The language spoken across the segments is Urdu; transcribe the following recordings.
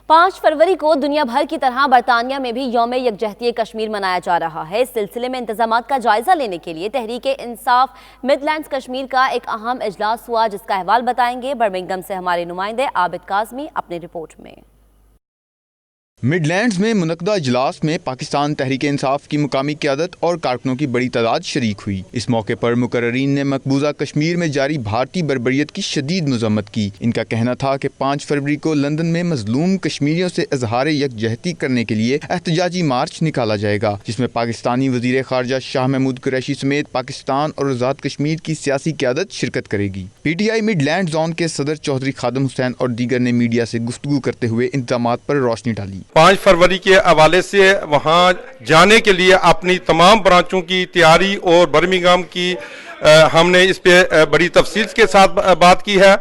5 فروری کو دنیا بھر کی طرح برطانیہ میں بھی یوم یکجہتی کشمیر منایا جا رہا ہے۔ اس سلسلے میں انتظامات کا جائزہ لینے کے لیے تحریک انصاف مڈ لینڈز کشمیر کا ایک اہم اجلاس ہوا، جس کا احوال بتائیں گے برمنگھم سے ہمارے نمائندے عابد کاظمی اپنے رپورٹ میں۔ مڈ لینڈز میں منعقدہ اجلاس میں پاکستان تحریک انصاف کی مقامی قیادت اور کارکنوں کی بڑی تعداد شریک ہوئی۔ اس موقع پر مقررین نے مقبوضہ کشمیر میں جاری بھارتی بربریت کی شدید مذمت کی۔ ان کا کہنا تھا کہ 5 فروری کو لندن میں مظلوم کشمیریوں سے اظہار یکجہتی کرنے کے لیے احتجاجی مارچ نکالا جائے گا، جس میں پاکستانی وزیر خارجہ شاہ محمود قریشی سمیت پاکستان اور آزاد کشمیر کی سیاسی قیادت شرکت کرے گی۔ P T I midland zone کے صدر چودھری خادم حسین اور دیگر نے میڈیا سے گفتگو کرتے ہوئے انتظامات پر روشنی ڈالی۔ 5 فروری کے حوالے سے وہاں جانے کے لیے اپنی تمام برانچوں کی تیاری اور برمنگھم کی ہم نے اس پہ بڑی تفصیل کے ساتھ بات کی ہے۔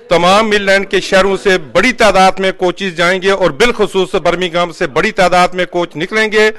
تمام مڈ لینڈ کے شہروں سے بڑی تعداد میں کوچز جائیں گے اور بالخصوص برمنگھم سے بڑی تعداد میں کوچ نکلیں گے۔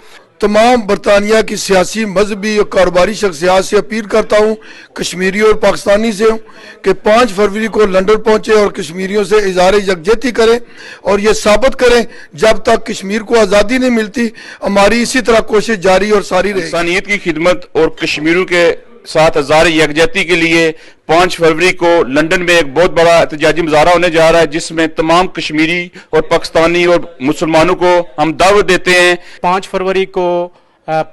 تمام برطانیہ کی سیاسی، مذہبی اور کاروباری شخصیات سے اپیل کرتا ہوں، کشمیری اور پاکستانی سے ہوں، کہ 5 فروری کو لندن پہنچے اور کشمیریوں سے اظہار یکجہتی کریں اور یہ ثابت کریں جب تک کشمیر کو آزادی نہیں ملتی ہماری اسی طرح کوشش جاری اور ساری رہے گی۔ انسانیت کی خدمت اور کشمیریوں کے ساتھ اظہار یکجہتی کے لیے 5 فروری کو لندن میں ایک بہت بڑا احتجاجی مظاہرہ ہونے جا رہا ہے، جس میں تمام کشمیری اور پاکستانی اور مسلمانوں کو ہم دعوت دیتے ہیں۔ 5 فروری کو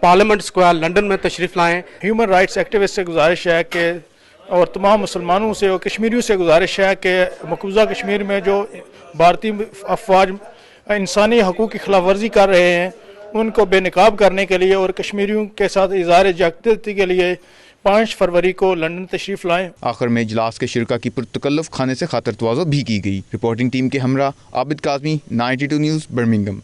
پارلیمنٹ اسکوائر لندن میں تشریف لائیں۔ ہیومن رائٹس ایکٹیوسٹ سے گزارش ہے کہ اور تمام مسلمانوں سے اور کشمیریوں سے گزارش ہے کہ مقبوضہ کشمیر میں جو بھارتی افواج انسانی حقوق کی خلاف ورزی کر رہے ہیں ان کو بے نقاب کرنے کے لیے اور کشمیریوں کے ساتھ اظہار یکجہتی کے لیے 5 فروری کو لندن تشریف لائیں۔ آخر میں اجلاس کے شرکا کی پرتکلف کھانے سے خاطر تواضع بھی کی گئی۔ رپورٹنگ ٹیم کے ہمراہ عابد کاظمی، 92 نیوز، برمنگھم۔